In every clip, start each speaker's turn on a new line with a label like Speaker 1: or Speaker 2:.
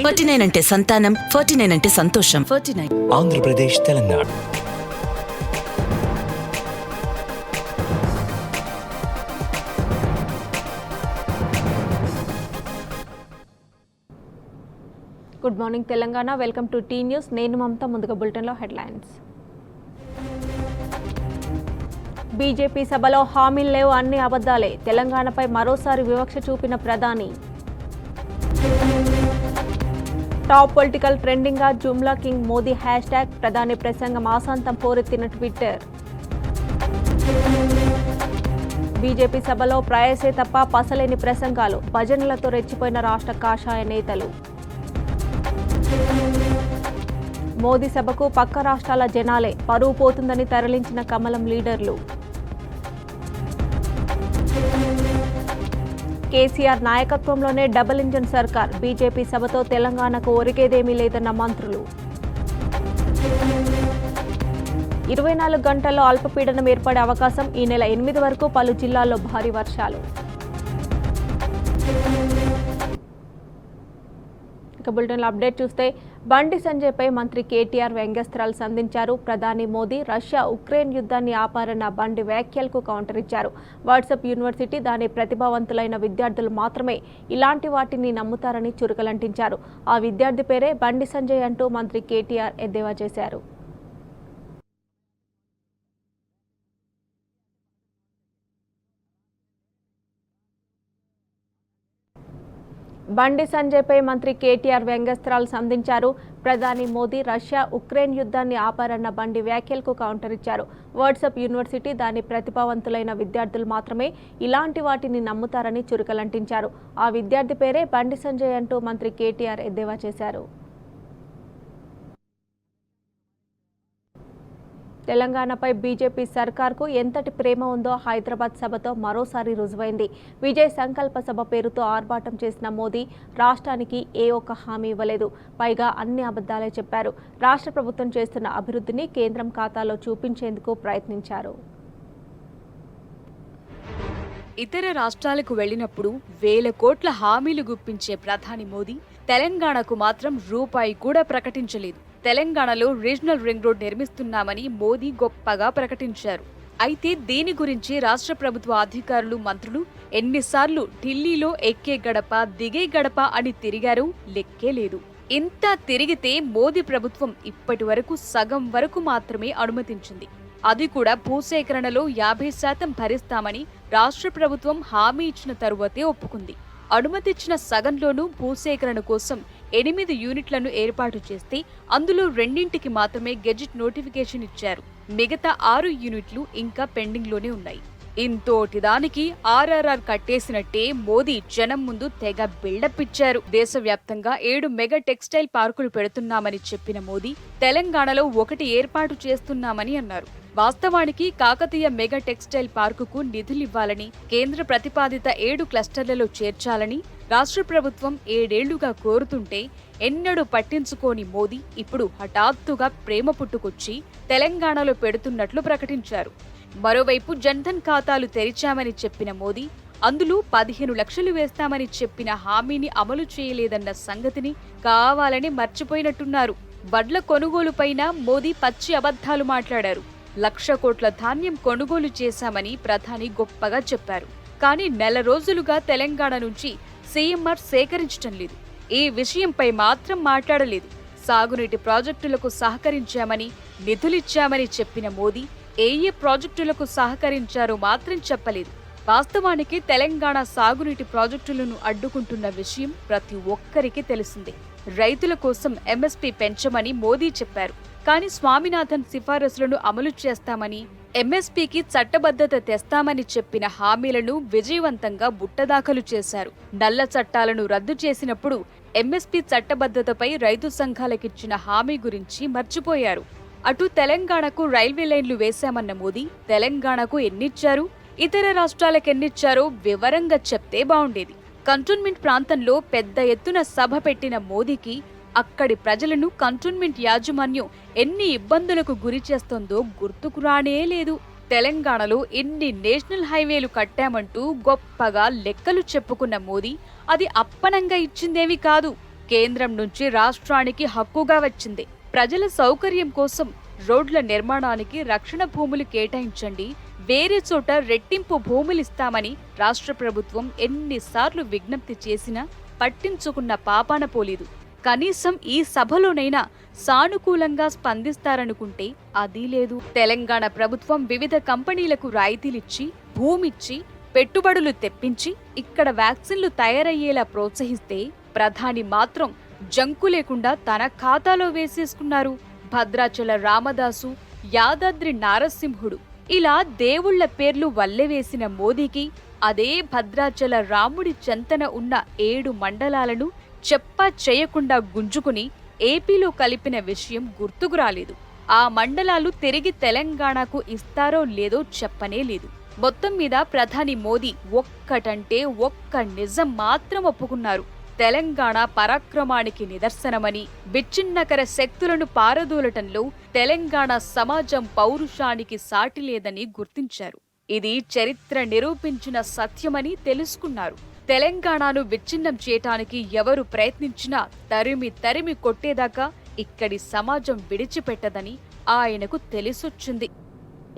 Speaker 1: 49 అంటే సంతానం, 49 అంటే సంతోషం. 49
Speaker 2: Andhra Pradesh, Telangana.
Speaker 3: Good morning Telangana. Welcome to T news. నేను మమత. ముందుగా బులెటిన్లో హెడ్లైన్స్. బీజేపీ సభలో హామీలు లేవు, అన్ని అబద్ధాలే. తెలంగాణపై మరోసారి వివక్ష చూపిన ప్రధాని. టాప్ పొలిటికల్ ట్రెండింగ్గా జుమ్లా కింగ్ మోదీ హ్యాష్ ట్యాగ్. ప్రధాని ప్రసంగం ఆశాంతం పోరెత్తిన ట్విట్టర్. బీజేపీ సభలో ప్రయాసే తప్ప పసలేని ప్రసంగాలు. భజనలతో రెచ్చిపోయిన రాష్ట్ర కాషాయ నేతలు. మోదీ సభకు పక్క రాష్ట్రాల జనాలే పరువు పోతుందని తరలించిన కమలం లీడర్లు. కేసీఆర్ నాయకత్వంలోనే డబుల్ ఇంజన్ సర్కార్. బీజేపీ సభతో తెలంగాణకు ఒరిగేదేమీ లేదన్న మంత్రులు. 24 గంటల్లో అల్పపీడనం ఏర్పడే అవకాశం. ఈ నెల 8 వరకు పలు జిల్లాల్లో భారీ వర్షాలు. ఇక బులెటిన్లో అప్డేట్ చూస్తే, బండి సంజయ్పై మంత్రి కేటీఆర్ వ్యంగ్యాస్త్రాలు సంధించారు. ప్రధాని మోదీ రష్యా ఉక్రెయిన్ యుద్ధాన్ని ఆపారన్న బండి వ్యాఖ్యలకు కౌంటర్ ఇచ్చారు. వాట్సాప్ యూనివర్సిటీ, దాని ప్రతిభావంతులైన విద్యార్థులు మాత్రమే ఇలాంటి వాటిని నమ్ముతారని చురకలంటించారు. ఆ విద్యార్థి పేరే బండి సంజయ్ అంటూ మంత్రి కేటీఆర్ ఎద్దేవా చేశారు. బండి సంజయ్పై మంత్రి కేటీఆర్ వ్యంగ్యాస్త్రాలు సంధించారు. ప్రధాని మోదీ రష్యా ఉక్రెయిన్ యుద్ధాన్ని ఆపారన్న బండి వ్యాఖ్యలకు కౌంటర్ ఇచ్చారు. వాట్సాప్ యూనివర్సిటీ, దాని ప్రతిభావంతులైన విద్యార్థులు మాత్రమే ఇలాంటి వాటిని నమ్ముతారని చురకలంటించారు. ఆ విద్యార్థి పేరే బండి సంజయ్ అంటూ మంత్రి కేటీఆర్ ఎద్దేవా చేశారు. తెలంగాణపై బీజేపీ సర్కార్కు ఎంతటి ప్రేమ ఉందో హైదరాబాద్ సభతో మరోసారి రుజువైంది. విజయ్ సంకల్ప సభ పేరుతో ఆర్భాటం చేసిన మోదీ రాష్ట్రానికి ఏ ఒక్క హామీ ఇవ్వలేదు. పైగా అన్ని అబద్ధాలే చెప్పారు. రాష్ట్ర ప్రభుత్వం చేస్తున్న అభివృద్ధిని కేంద్రం ఖాతాలో చూపించేందుకు ప్రయత్నించారు.
Speaker 4: ఇతర రాష్ట్రాలకు వెళ్లినప్పుడు వేల కోట్ల హామీలు గుప్పించే ప్రధాని మోదీ తెలంగాణకు మాత్రం రూపాయి కూడా ప్రకటించలేదు. తెలంగాణలో రీజనల్ రింగ్ రోడ్ నిర్మిస్తున్నామని మోదీ గొప్పగా ప్రకటించారు. అయితే దీని గురించి రాష్ట్ర ప్రభుత్వ అధికారులు, మంత్రులు ఎన్నిసార్లు ఢిల్లీలో ఎక్కే గడప దిగే గడప అని తిరిగారో లెక్కే లేదు. ఇంత తిరిగితే మోదీ ప్రభుత్వం ఇప్పటి వరకు సగం వరకు మాత్రమే అనుమతించింది. అది కూడా భూసేకరణలో 50% భరిస్తామని రాష్ట్ర ప్రభుత్వం హామీ ఇచ్చిన తరువాతే ఒప్పుకుంది. అనుమతిచ్చిన సగంలోనూ భూసేకరణ కోసం 8 యూనిట్లను ఏర్పాటు చేస్తే అందులో 2ంటికి మాత్రమే గెజిట్ నోటిఫికేషన్ ఇచ్చారు. మిగతా 6 యూనిట్లు ఇంకా పెండింగ్లోనే ఉన్నాయి. ఇంతోటి దానికి ఆర్ఆర్ఆర్ కట్టేసినట్టే మోదీ జనం ముందు తెగ బిల్డప్ ఇచ్చారు. దేశవ్యాప్తంగా 7 మెగా టెక్స్టైల్ పార్కులు పెడుతున్నామని చెప్పిన మోదీ తెలంగాణలో 1 ఏర్పాటు చేస్తున్నామని అన్నారు. వాస్తవానికి కాకతీయ మెగా టెక్స్టైల్ పార్కుకు నిధులివ్వాలని, కేంద్ర ప్రతిపాదిత 7 క్లస్టర్లలో చేర్చాలని రాష్ట్ర ప్రభుత్వం 7 ఏళ్లుగా కోరుతుంటే ఎన్నడూ పట్టించుకోని మోదీ ఇప్పుడు హఠాత్తుగా ప్రేమ పుట్టుకొచ్చి తెలంగాణలో పెడుతున్నట్లు ప్రకటించారు. మరోవైపు జన్ధన్ ఖాతాలు తెరిచామని చెప్పిన మోదీ అందులో 15 లక్షలు వేస్తామని చెప్పిన హామీని అమలు చేయలేదన్న సంగతిని కావాలని మర్చిపోయినట్టున్నారు. వడ్ల కొనుగోలుపైన మోదీ పచ్చి అబద్ధాలు మాట్లాడారు. 1,00,000 కోట్ల ధాన్యం కొనుగోలు చేశామని ప్రధాని గొప్పగా చెప్పారు. కానీ నెల రోజులుగా తెలంగాణ నుంచి సీఎంఆర్ సేకరించడం లేదు. ఈ విషయంపై మాత్రం మాట్లాడలేదు. సాగునీటి ప్రాజెక్టులకు సహకరించామని, నిధులిచ్చామని చెప్పిన మోదీ ఏ ప్రాజెక్టులకు సహకరించారో మాత్రం చెప్పలేదు. వాస్తవానికి తెలంగాణ సాగునీటి ప్రాజెక్టులను అడ్డుకుంటున్న విషయం ప్రతి ఒక్కరికి తెలిసిందే. రైతుల కోసం ఎంఎస్పీ పెంచమని మోదీ చెప్పారు. కానీ స్వామినాథన్ సిఫారసులను అమలు చేస్తామని, ఎంఎస్పీకి చట్టబద్ధత తెస్తామని చెప్పిన హామీలను విజయవంతంగా బుట్టదాఖలు చేశారు. నల్ల చట్టాలను రద్దు చేసినప్పుడు ఎంఎస్పీ చట్టబద్ధతపై రైతు సంఘాలకిచ్చిన హామీ గురించి మర్చిపోయారు. అటు తెలంగాణకు రైల్వే లైన్లు వేశామన్న మోదీ తెలంగాణకు ఎన్నిచ్చారు, ఇతర రాష్ట్రాలకెన్నిచ్చారో వివరంగా చెప్తే బావుండేది. కంటోన్మెంట్ ప్రాంతంలో పెద్ద ఎత్తున సభ పెట్టిన మోదీకి అక్కడి ప్రజలను కంటోన్మెంట్ యాజమాన్యం ఎన్ని ఇబ్బందులకు గురి చేస్తోందో గుర్తుకు రానే లేదు. తెలంగాణలో ఎన్ని నేషనల్ హైవేలు కట్టామంటూ గొప్పగా లెక్కలు చెప్పుకున్న మోదీ అది అప్పనంగా ఇచ్చిందేవి కాదు. కేంద్రం నుంచి రాష్ట్రానికి హక్కుగా వచ్చింది. ప్రజల సౌకర్యం కోసం రోడ్ల నిర్మాణానికి రక్షణ భూములు కేటాయించండి, వేరే చోట రెట్టింపు భూములిస్తామని రాష్ట్ర ప్రభుత్వం ఎన్నిసార్లు విజ్ఞప్తి చేసినా పట్టించుకున్న పాపాన పోలేదు. కనీసం ఈ సభలోనైనా సానుకూలంగా స్పందిస్తారనుకుంటే అదీ లేదు. తెలంగాణ ప్రభుత్వం వివిధ కంపెనీలకు రాయితీలిచ్చి, భూమిచ్చి, పెట్టుబడులు తెప్పించి ఇక్కడ వ్యాక్సిన్లు తయారయ్యేలా ప్రోత్సహిస్తే ప్రధాని మాత్రం జంకు లేకుండా తన ఖాతాలో వేసేసుకున్నారు. భద్రాచల రామదాసు, యాదాద్రి నారసింహుడు ఇలా దేవుళ్ల పేర్లు వల్లెవేసిన మోదీకి అదే భద్రాచల రాముడి చెంతన ఉన్న 7 మండలాలను చెప్పా చేయకుండా గుంజుకుని ఏపీలో కలిపిన విషయం గుర్తుకు రాలేదు. ఆ మండలాలు తిరిగి తెలంగాణకు ఇస్తారో లేదో చెప్పనే లేదు. మొత్తం మీద ప్రధాని మోదీ ఒక్కటంటే ఒక్క నిజం మాత్రం ఒప్పుకున్నారు. తెలంగాణ పరాక్రమానికి నిదర్శనమని, విచ్ఛిన్నకర శక్తులను పారదోలటంలో తెలంగాణ సమాజం పౌరుషానికి సాటి లేదని గుర్తించారు. ఇది చరిత్ర నిరూపించిన సత్యమని తెలుసుకున్నారు. తెలంగాణను విచ్ఛిన్నం చేయటానికి ఎవరు ప్రయత్నించినా తరిమి కొట్టేదాకా ఇక్కడి సమాజం విడిచిపెట్టదని ఆయనకు తెలిసొచ్చింది.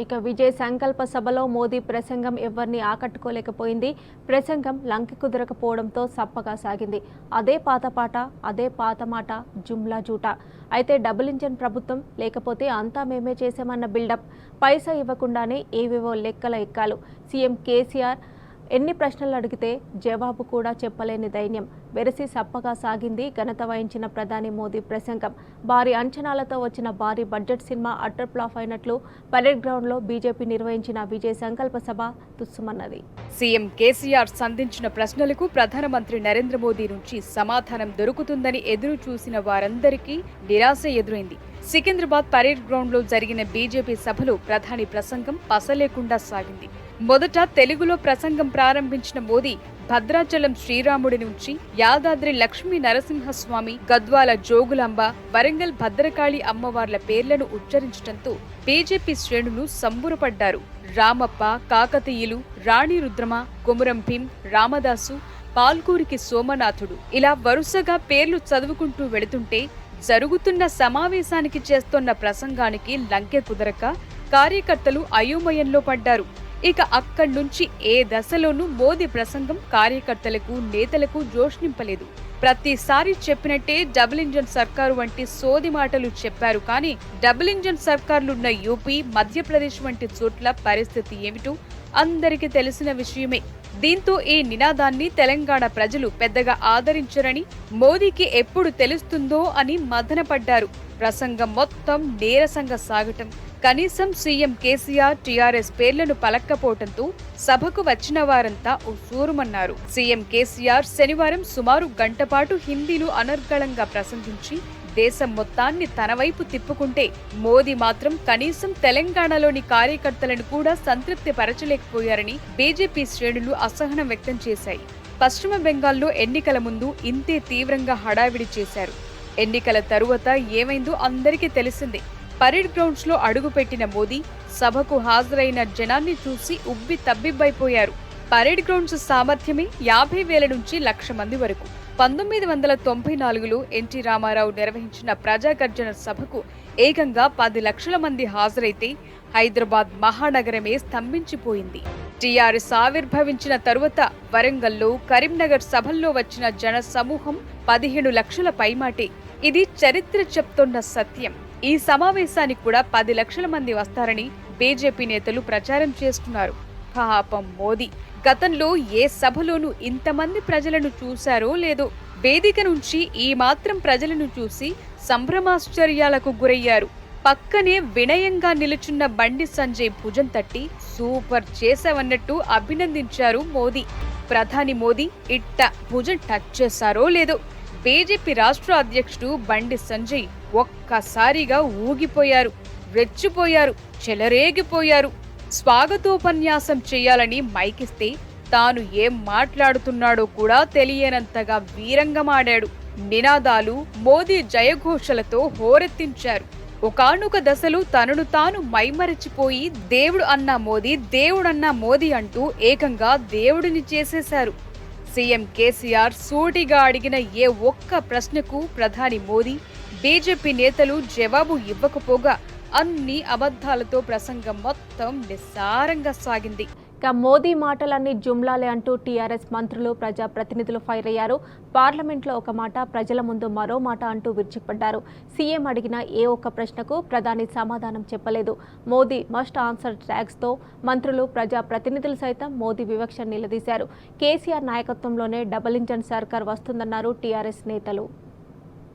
Speaker 3: ఇక విజయ్ సంకల్ప సభలో మోదీ ప్రసంగం ఎవరిని ఆకట్టుకోలేకపోయింది. ప్రసంగం లంకె కుదరకపోవడంతో సప్పగా సాగింది. అదే పాత పాట, అదే పాత మాట, జుమ్లా జూటా. అయితే డబుల్ ఇంజన్ ప్రభుత్వం లేకపోతే అంతా మేమే చేసామన్న బిల్డప్, పైసా ఇవ్వకుండానే ఏవేవో లెక్కల ఎక్కాలు. సీఎం కేసీఆర్ ఎన్ని ప్రశ్నలు అడిగితే జవాబు కూడా చెప్పలేని దైన్యం. వెరసి సప్పగా సాగింది ఘనత వహించిన ప్రధాని మోదీ ప్రసంగం. భారీ అంచనాలతో వచ్చిన భారీ బడ్జెట్ సినిమా అట్టర్ ఫ్లాప్ అయినట్లు పరేడ్ గ్రౌండ్లో బీజేపీ నిర్వహించిన విజయ్ సంకల్ప సభ తుస్సుమన్నది.
Speaker 4: సీఎం కేసీఆర్ సంధించిన ప్రశ్నలకు ప్రధానమంత్రి నరేంద్ర మోదీ నుంచి సమాధానం దొరుకుతుందని ఎదురు చూసిన వారందరికీ నిరాశ ఎదురైంది. సికింద్రాబాద్ పరేడ్ గ్రౌండ్లో జరిగిన బీజేపీ సభలో ప్రధాని ప్రసంగం పసలేకుండా సాగింది. మొదట తెలుగులో ప్రసంగం ప్రారంభించిన మోదీ భద్రాచలం శ్రీరాముడి నుంచి యాదాద్రి లక్ష్మీ నరసింహస్వామి, గద్వాల జోగులాంబ, వరంగల్ భద్రకాళి అమ్మవార్ల పేర్లను ఉచ్చరించడంతో బీజేపీ శ్రేణులు సంబురపడ్డారు. రామప్ప, కాకతీయులు, రాణి రుద్రమ, కొమురం భీం, రామదాసు, పాల్కూరికి సోమనాథుడు ఇలా వరుసగా పేర్లు చదువుకుంటూ వెళుతుంటే జరుగుతున్న సమావేశానికి చేస్తున్న ప్రసంగానికి లంకె కుదరక కార్యకర్తలు అయోమయంలో పడ్డారు. ఇక అక్కడి నుంచి ఏ దశలోనూ మోదీ ప్రసంగం కార్యకర్తలకు, నేతలకు జోష్ నింపలేదు. ప్రతిసారి చెప్పినట్టే డబుల్ ఇంజన్ సర్కారు వంటి సోది మాటలు చెప్పారు. కానీ డబుల్ ఇంజన్ సర్కార్లున్న యూపీ, మధ్యప్రదేశ్ వంటి చోట్ల పరిస్థితి ఏమిటో అందరికీ తెలిసిన విషయమే. దీంతో ఈ నినాదాన్ని తెలంగాణ ప్రజలు పెద్దగా ఆదరించరని, మోదీకి ఎప్పుడు తెలుస్తుందో అని మదనపడ్డారు. ప్రసంగం మొత్తం నీరసంగా సాగటం, కనీసం సీఎం కేసీఆర్, టీఆర్ఎస్ పేర్లను పలక్కపోవడంతో సభకు వచ్చిన వారంతా ఉసూరుమన్నారు. సీఎం కేసీఆర్ శనివారం సుమారు గంటపాటు హిందీలో అనర్గళంగా ప్రసంగించి దేశం మొత్తాన్ని తన వైపు తిప్పుకుంటే మోదీ మాత్రం కనీసం తెలంగాణలోని కార్యకర్తలను కూడా సంతృప్తి పరచలేకపోయారని బీజేపీ శ్రేణులు అసహనం వ్యక్తం చేశాయి. పశ్చిమ బెంగాల్లో ఎన్నికల ముందు ఇంతే తీవ్రంగా హడావిడి చేశారు. ఎన్నికల తరువాత ఏమైందో అందరికీ తెలిసిందే. పరేడ్ గ్రౌండ్స్ లో అడుగుపెట్టిన మోదీ సభకు హాజరైన జనాన్ని చూసి ఉబ్బి తబ్బిబ్బైపోయారు. పరేడ్ గ్రౌండ్స్ సామర్థ్యమే 50,000 నుంచి 1,00,000 మంది వరకు. 1994లో ఎన్టీ రామారావు నిర్వహించిన ప్రజాగర్జన సభకు ఏకంగా 10 లక్షల మంది హాజరైతే హైదరాబాద్ మహానగరమే స్తంభించిపోయింది. టీఆర్ఎస్ ఆవిర్భవించిన తరువాత వరంగల్లో, కరీంనగర్ సభల్లో వచ్చిన జన సమూహం 15 లక్షల పైమాటే. ఇది చరిత్ర చెప్తున్న సత్యం. ఈ సమావేశానికి కూడా 10 లక్షల మంది వస్తారని బీజేపీ నేతలు ప్రచారం చేస్తున్నారు. పాపం మోదీ గతంలో ఏ సభలోనూ ఇంతమంది ప్రజలను చూశారో లేదో, వేదిక నుంచి ఈ మాత్రం ప్రజలను చూసి సంభ్రమాశ్చర్యాలకు గురయ్యారు. పక్కనే వినయంగా నిలుచున్న బండి సంజయ్ భుజం తట్టి సూపర్ చేశావన్నట్టు అభినందించారు మోదీ. ప్రధాని మోదీ ఇట్ట భుజం టచ్ చేశారో లేదో, బీజేపీ రాష్ట్ర అధ్యక్షుడు బండి సంజయ్ ఒక్కసారిగా ఊగిపోయారు, రెచ్చిపోయారు, చెలరేగిపోయారు. స్వాగతోపన్యాసం చేయాలని మైకిస్తే తాను ఏం మాట్లాడుతున్నాడో కూడా తెలియనంతగా వీరంగమాడాడు. నినాదాలు, మోదీ జయఘోషలతో హోరెత్తించారు. ఒకానొక దశలో తనను తాను మైమరచిపోయి దేవుడు అన్నా మోదీ, దేవుడన్నా మోదీ అంటూ ఏకంగా దేవుడిని చేసేశారు. సీఎం కేసీఆర్ సూటిగా అడిగిన ఏ ఒక్క ప్రశ్నకు ప్రధాని మోదీ, బీజేపీ నేతలు జవాబు ఇవ్వకపోగా అన్ని అబద్ధాలతో ప్రసంగం మొత్తం నిస్సారంగా సాగింది.
Speaker 3: ఇక మోదీ మాటలన్నీ జుమ్లాలే అంటూ టీఆర్ఎస్ మంత్రులు, ప్రజాప్రతినిధులు ఫైర్ అయ్యారు. పార్లమెంట్లో ఒక మాట, ప్రజల ముందు మరో మాట అంటూ విరుచుకుపడ్డారు. సీఎం అడిగిన ఏ ఒక్క ప్రశ్నకు ప్రధాని సమాధానం చెప్పలేదు. మోదీ మస్ట్ ఆన్సర్ ట్యాగ్స్తో మంత్రులు, ప్రజాప్రతినిధులు సైతం మోదీ వివక్ష నిలదీశారు. కేసీఆర్ నాయకత్వంలోనే డబుల్ ఇంజన్ సర్కార్ వస్తుందన్నారు టీఆర్ఎస్ నేతలు.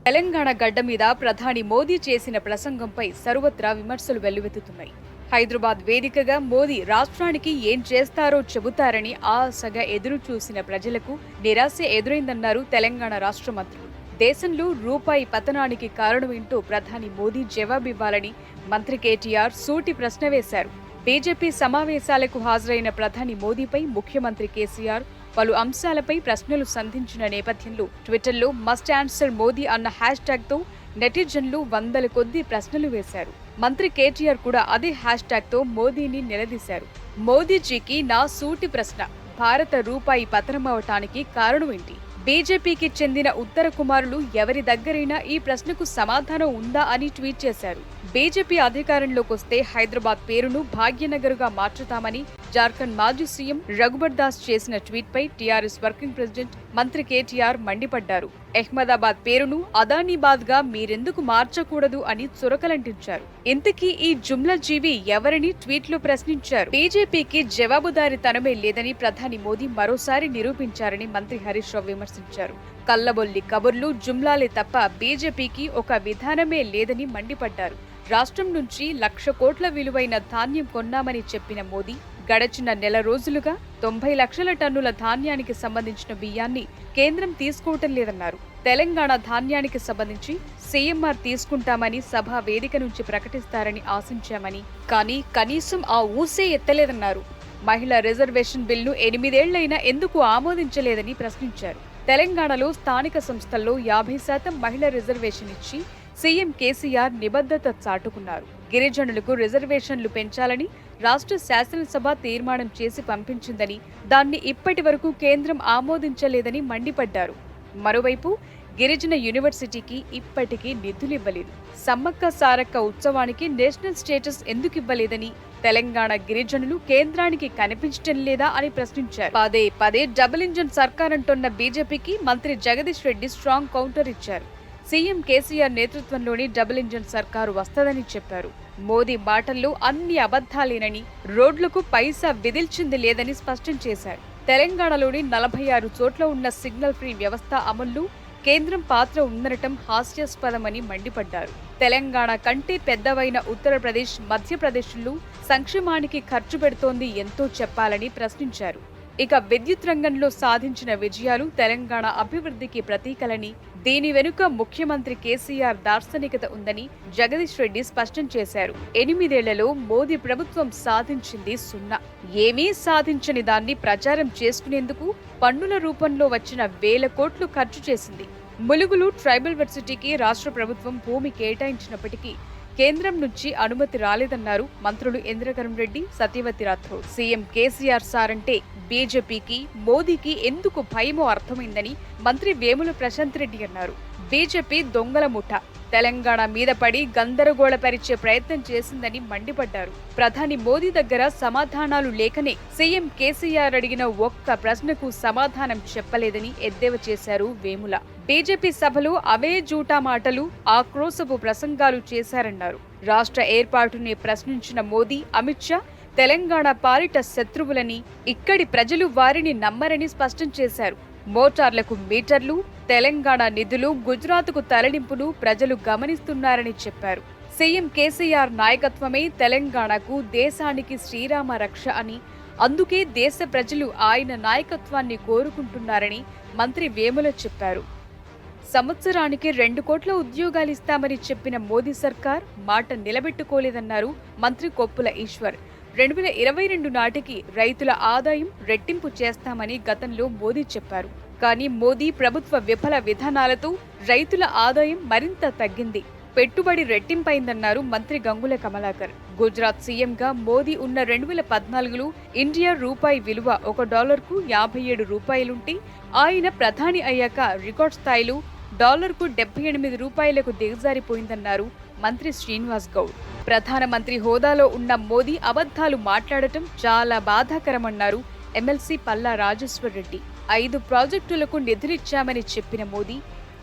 Speaker 4: తెలంగాణ గడ్డ మీద ప్రధాని మోదీ చేసిన ప్రసంగంపై సర్వత్రా విమర్శలు వెల్లువెత్తుతున్నాయి. హైదరాబాద్ వేదికగా మోదీ రాష్ట్రానికి ఏం చేస్తారో చెబుతారని ఆశగా ఎదురు చూసిన ప్రజలకు నిరాశ ఎదురైందన్నారు తెలంగాణ రాష్ట్ర మంత్రులు. దేశంలో రూపాయి పతనానికి కారణమేంటో ప్రధాని మోదీ జవాబివ్వాలని మంత్రి కేటీఆర్ సూటి ప్రశ్న వేశారు. బీజేపీ సమావేశాలకు హాజరైన ప్రధాని మోదీపై ముఖ్యమంత్రి కేసీఆర్ పలు అంశాలపై ప్రశ్నలు సంధించిన నేపథ్యంలో ట్విట్టర్లో మస్ట్ ఆన్సర్ మోదీ అన్న హ్యాష్ ట్యాగ్తో నెటిజన్లు వందల కొద్దీ ప్రశ్నలు వేశారు. మంత్రి కేటీఆర్ కూడా అదే హ్యాష్ ట్యాగ్తో మోదీని నిలదీశారు. మోదీజీకి నా సూటి ప్రశ్న, భారత రూపాయి పతనమవటానికి కారణం ఏంటి? బీజేపీకి చెందిన ఉత్తర కుమారులు ఎవరి దగ్గరైనా ఈ ప్రశ్నకు సమాధానం ఉందా అని ట్వీట్ చేశారు. బీజేపీ అధికారంలోకి వస్తే హైదరాబాద్ పేరును భాగ్యనగర్గా మార్చుతామని జార్ఖండ్ మాజీ సీఎం రఘుబర్ దాస్ చేసిన ట్వీట్ పై టీఆర్ఎస్ వర్కింగ్ ప్రెసిడెంట్ మంత్రి కేటీఆర్ మండిపడ్డారు. అహ్మదాబాద్ పేరును అదానీబాద్ గా మీరెందుకు మార్చకూడదు అని చురకలంటించారు. ఇంతకీ ఈ జుమ్లా జీవి ఎవరని ట్వీట్లో ప్రశ్నించారు. బీజేపీకి జవాబుదారీతనమే లేదని ప్రధాని మోదీ మరోసారి నిరూపించారని మంత్రి హరీష్ రావు విమర్శించారు. కల్లబొల్లి కబుర్లు, జుమ్లాలే తప్ప బీజేపీకి ఒక విధానమే లేదని మండిపడ్డారు. రాష్ట్రం నుంచి 1,00,000 కోట్ల విలువైన ధాన్యం కొన్నామని చెప్పిన మోదీ గడచిన నెల రోజులుగా 90 లక్షల టన్నుల ధాన్యానికి సంబంధించిన బియ్యాన్ని కేంద్రం తీసుకోవటం లేదన్నారు. తెలంగాణ ధాన్యానికి సంబంధించి సీఎంఆర్ తీసుకుంటామని సభా వేదిక నుంచి ప్రకటిస్తారని ఆశించామని, కానీ కనీసం ఆ ఊసే ఎత్తలేదన్నారు. మహిళా రిజర్వేషన్ బిల్లును 8 ఏళ్లైనా ఎందుకు ఆమోదించలేదని ప్రశ్నించారు. తెలంగాణలో స్థానిక సంస్థల్లో 50% మహిళా రిజర్వేషన్ ఇచ్చి సీఎం కేసీఆర్ నిబద్ధత చాటుకున్నారు. గిరిజనులకు రిజర్వేషన్లు పెంచాలని రాష్ట్ర శాసనసభ తీర్మానం చేసి పంపించిందని, దాన్ని ఇప్పటి వరకు కేంద్రం ఆమోదించలేదని మండిపడ్డారు. మరోవైపు గిరిజన యూనివర్సిటీకి ఇప్పటికీ నిధులివ్వలేదు. సమ్మక్క సారక్క ఉత్సవానికి నేషనల్ స్టేటస్ ఎందుకు ఇవ్వలేదని తెలంగాణ గిరిజనులు కేంద్రానికి కనిపించటం లేదా అని ప్రశ్నించారు. పదే పదే డబుల్ ఇంజన్ సర్కార్ అంటున్న బీజేపీకి మంత్రి జగదీష్ రెడ్డి స్ట్రాంగ్ కౌంటర్ ఇచ్చారు. సీఎం కేసీఆర్ నేతృత్వంలోని డబుల్ ఇంజన్ సర్కారు వస్తదని చెప్పారు. మోదీ మాటల్లో అన్ని అబద్ధాలేనని, రోడ్లకు పైసా విదిల్చింది లేదని స్పష్టం చేశారు. తెలంగాణలోని 46 చోట్ల ఉన్న సిగ్నల్ ఫ్రీ వ్యవస్థ అమల్లో కేంద్రం పాత్ర ఉందనటం హాస్యాస్పదమని మండిపడ్డారు. తెలంగాణ కంటే పెద్దవైన ఉత్తరప్రదేశ్, మధ్యప్రదేశ్లు సంక్షేమానికి ఖర్చు పెడుతోంది ఎంతో చెప్పాలని ప్రశ్నించారు. ఇక విద్యుత్ రంగంలో సాధించిన విజయాలు తెలంగాణ అభివృద్ధికి ప్రతీకలని, దీని వెనుక ముఖ్యమంత్రి కేసీఆర్ దార్శనికత ఉందని జగదీష్ రెడ్డి స్పష్టం చేశారు. 8 ఏళ్లలో మోదీ ప్రభుత్వం సాధించింది 0. ఏమీ సాధించని దాన్ని ప్రచారం చేసుకునేందుకు పన్నుల రూపంలో వచ్చిన 1,000 కోట్లు ఖర్చు చేసింది. ములుగులు ట్రైబల్ వర్సిటీకి రాష్ట్ర ప్రభుత్వం భూమి కేటాయించినప్పటికీ కేంద్రం నుంచి అనుమతి రాలేదన్నారు మంత్రులు ఇంద్రకరణ్ రెడ్డి, సత్యవతి రాథోడ్. సీఎం కేసీఆర్ సారంటే బీజేపీకి, మోదీకి ఎందుకు భయమో అర్థమైందని మంత్రి వేముల ప్రశాంత్ రెడ్డి అన్నారు. బీజేపీ దొంగల ముఠ తెలంగాణ మీద పడి గందరగోళపరిచే ప్రయత్నం చేసిందని మండిపడ్డారు. ప్రధాని మోదీ దగ్గర సమాధానాలు లేకనే సీఎం కేసీఆర్ అడిగిన ఒక్క ప్రశ్నకు సమాధానం చెప్పలేదని ఎద్దేవా చేశారు వేముల. బీజేపీ సభలో అవే జూటా మాటలు, ఆక్రోశపు ప్రసంగాలు చేశారన్నారు. రాష్ట్ర ఏర్పాటుని ప్రశ్నించిన మోదీ, అమిత్ షా తెలంగాణ పాలిట శత్రువులని, ఇక్కడి ప్రజలు వారిని నమ్మరని స్పష్టం చేశారు. మోటార్లకు మీటర్లు, తెలంగాణ నిధులు, గుజరాత్కు తరలింపును ప్రజలు గమనిస్తున్నారని చెప్పారు. సీఎం కేసీఆర్ నాయకత్వమే తెలంగాణకు, దేశానికి శ్రీరామ రక్ష అని, అందుకే దేశ ప్రజలు ఆయన నాయకత్వాన్ని కోరుకుంటున్నారని మంత్రి వేముల చెప్పారు. సంవత్సరానికి 2 కోట్ల ఉద్యోగాలు ఇస్తామని చెప్పిన మోదీ సర్కార్ మాట నిలబెట్టుకోలేదన్నారు మంత్రి కొప్పుల ఈశ్వర్. 2022 నాటికి రైతుల ఆదాయం రెట్టింపు చేస్తామని గతంలో మోదీ చెప్పారు. కానీ మోదీ ప్రభుత్వ విఫల విధానాలతో రైతుల ఆదాయం మరింత తగ్గింది. పెట్టుబడి రెట్టింపైందన్నారు మంత్రి గంగుల కమలాకర్. గుజరాత్ సీఎంగా మోదీ ఉన్న 2014లో ఇండియా రూపాయి విలువ $1కు 57 రూపాయలుంటే ఆయన ప్రధాని అయ్యాక రికార్డ్ స్థాయిలో డాలర్కు 78 రూపాయలకు దిగజారిపోయిందన్నారు మంత్రి శ్రీనివాస్ గౌడ్. ప్రధానమంత్రి హోదాలో ఉన్న మోదీ అబద్ధాలు మాట్లాడటం చాలా బాధాకరమన్నారు ఎమ్మెల్సీ పల్లా రాజేశ్వర్ రెడ్డి. 5 ప్రాజెక్టులకు నిధులిచ్చామని చెప్పిన మోదీ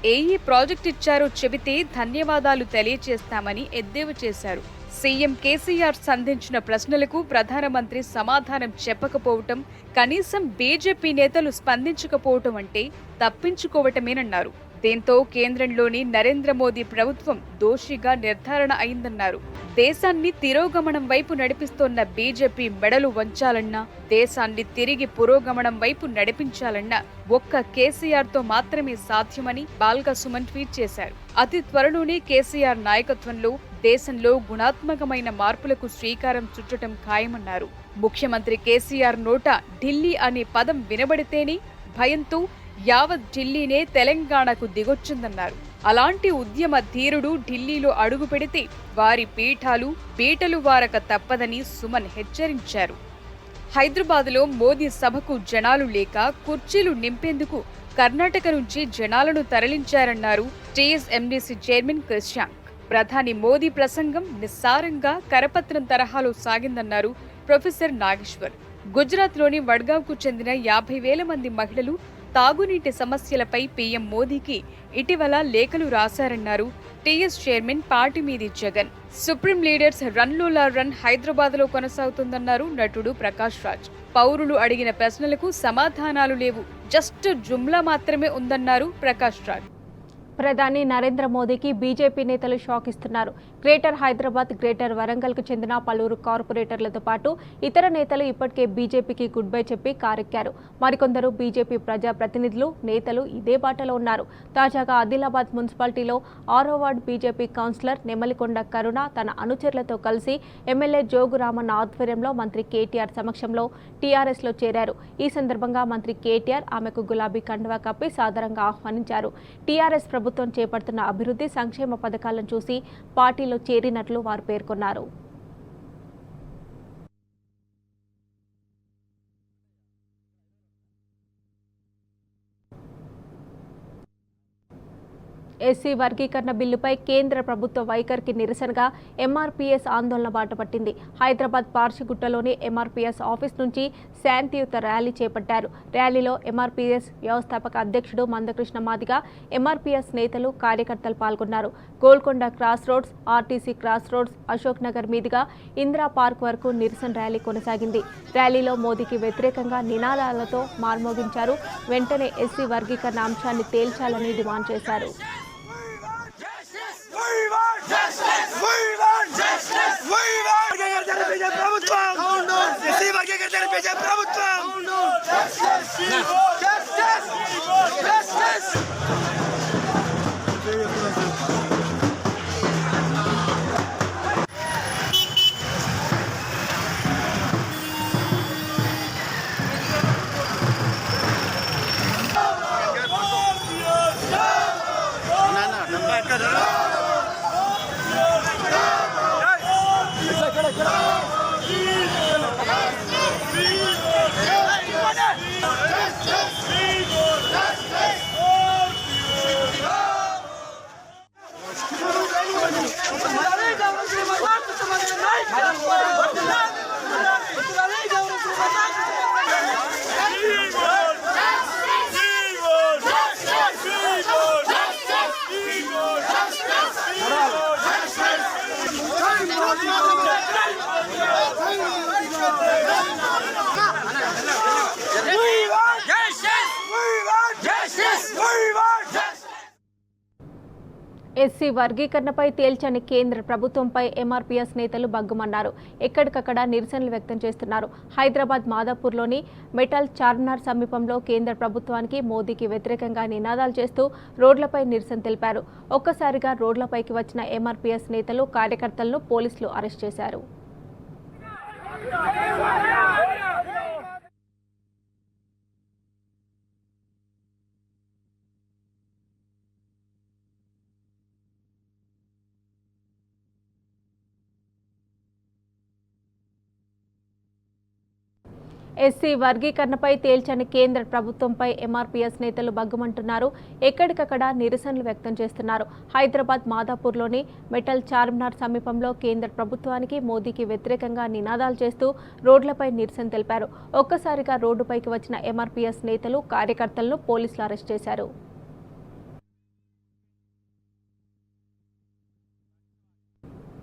Speaker 4: ఏ ప్రాజెక్ట్ ఇచ్చారో చెబితే ధన్యవాదాలు తెలియజేస్తామని ఎద్దేవా చేశారు. సీఎం కేసీఆర్ సంధించిన ప్రశ్నలకు ప్రధానమంత్రి సమాధానం చెప్పకపోవటం, కనీసం బీజేపీ నేతలు స్పందించకపోవటం అంటే తప్పించుకోవటమేనన్నారు. దీంతో కేంద్రంలోని నరేంద్ర మోదీ ప్రభుత్వం దోషిగా నిర్ధారణ అయిందన్నారు. దేశాన్ని తిరోగమనం వైపు నడిపిస్తోన్న బీజేపీ మెడలు వంచాలన్నా, దేశాన్ని తిరిగి పురోగమనం వైపు నడిపించాలన్నా ఒక్క కేసీఆర్తో మాత్రమే సాధ్యమని బాల్క సుమన్ ట్వీట్ చేశారు. అతి త్వరలోనే కేసీఆర్ నాయకత్వంలో దేశంలో గుణాత్మకమైన మార్పులకు శ్రీకారం చుట్టడం ఖాయమన్నారు. ముఖ్యమంత్రి కేసీఆర్ నోట ఢిల్లీ అనే పదం వినబడితేనే భయంతో యావత్ ఢిల్లీనే తెలంగాణకు దిగొచ్చిందన్నారు. అలాంటి ఉద్యమ ధీరుడు ఢిల్లీలో అడుగు పెడితే వారి పీటలు వారక తప్పదని సుమన్ హెచ్చరించారు. హైదరాబాద్లో మోదీ సభకు జనాలు లేక కుర్చీలు నింపేందుకు కర్ణాటక నుంచి జనాలను తరలించారన్నారు టీఎస్ఎండీసీ చైర్మన్ క్రిషాంక్. ప్రధాని మోదీ ప్రసంగం నిస్సారంగా కరపత్రం తరహాలో సాగిందన్నారు ప్రొఫెసర్ నాగేశ్వర్. గుజరాత్లోని వడ్గావ్కు చెందిన 50,000 మంది మహిళలు తాగునీటి సమస్యలపై పీఎం మోదీకి ఇటీవల లేఖలు రాశారన్నారు TS chairman Patimeedi Jagan. Supreme leaders రన్లోలా రన్ హైదరాబాద్లో కొనసాగుతుందన్నారు నటుడు ప్రకాష్ రాజ్. పౌరులు అడిగిన ప్రశ్నలకు సమాధానాలు లేవు, జస్ట్ జుమ్లా మాత్రమే ఉందన్నారు ప్రకాష్ రాజ్.
Speaker 3: ప్రధాని నరేంద్ర మోదీకి బీజేపీ నేతలు షాక్ ఇస్తున్నారు. గ్రేటర్ హైదరాబాద్, గ్రేటర్ వరంగల్కు చెందిన పలువురు కార్పొరేటర్లతో పాటు ఇతర నేతలు ఇప్పటికే బీజేపీకి గుడ్ బై చెప్పి కారెక్కారు. మరికొందరు బీజేపీ ప్రజాప్రతినిధులు, నేతలు ఇదే బాటలో ఉన్నారు. తాజాగా ఆదిలాబాద్ మున్సిపాలిటీలో 6వ వార్డు బీజేపీ కౌన్సిలర్ నెమలికొండ కరుణ తన అనుచరులతో కలిసి ఎమ్మెల్యే జోగు రామన్న ఆధ్వర్యంలో మంత్రి కేటీఆర్ సమక్షంలో టీఆర్ఎస్లో చేరారు. ఈ సందర్భంగా మంత్రి కేటీఆర్ ఆమెకు గులాబీ కండువా కప్పి సాదరంగా ఆహ్వానించారు. టీఆర్ఎస్ ప్రభుత్వం చేపడుతున్న అభివృద్ధి సంక్షేమ పథకాలను చూసి పార్టీలో చేరినట్లు వారు పేర్కొన్నారు. ఎస్సీ వర్గీకరణ బిల్లుపై కేంద్ర ప్రభుత్వ వైఖరికి నిరసనగా ఎంఆర్పీఎస్ ఆందోళన బాటపట్టింది. హైదరాబాద్ పార్షిగుట్టలోని ఎంఆర్పీఎస్ ఆఫీస్ నుంచి శాంతియుత ర్యాలీ చేపట్టారు. ర్యాలీలో ఎంఆర్పీఎస్ వ్యవస్థాపక అధ్యక్షుడు మందకృష్ణ మాదిగ, ఎంఆర్పీఎస్ నేతలు, కార్యకర్తలు పాల్గొన్నారు. Golconda cross roads, RTC cross roads, Ashok Nagar మీదుగా ఇందిరా పార్క్ వరకు నిరసన ర్యాలీ కొనసాగింది. ర్యాలీలో మోదీకి వ్యతిరేకంగా నినాదాలతో మార్మోగించారు. వెంటనే ఎస్సీ వర్గీకరణ అంశాన్ని తేల్చాలని డిమాండ్ చేశారు. ఎస్సీ వర్గీకరణపై తేల్చని కేంద్ర ప్రభుత్వంపై ఎంఆర్పీఎస్ నేతలు బగ్గుమన్నారు. ఎక్కడికక్కడ నిరసనలు వ్యక్తం చేస్తున్నారు. హైదరాబాద్ మాదాపూర్లోని మెటల్ చార్మినార్ సమీపంలో కేంద్ర ప్రభుత్వానికి, మోదీకి వ్యతిరేకంగా నినాదాలు చేస్తూ రోడ్లపై నిరసన తెలిపారు. ఒక్కసారిగా రోడ్లపైకి వచ్చిన ఎంఆర్పీఎస్ నేతలు, కార్యకర్తలను పోలీసులు అరెస్ట్ చేశారు. ఎస్సీ వర్గీకరణపై తేల్చని కేంద్ర ప్రభుత్వంపై ఎంఆర్పీఎస్ నేతలు బగ్గుమంటున్నారు. ఎక్కడికక్కడ నిరసనలు వ్యక్తం చేస్తున్నారు. హైదరాబాద్ మాదాపూర్లోని మెటల్ చార్మినార్ సమీపంలో కేంద్ర ప్రభుత్వానికి మోదీకి వ్యతిరేకంగా నినాదాలు చేస్తూ రోడ్లపై నిరసన తెలిపారు. ఒక్కసారిగా రోడ్డుపైకి వచ్చిన ఎంఆర్పీఎస్ నేతలు కార్యకర్తలను పోలీసులు అరెస్ట్ చేశారు.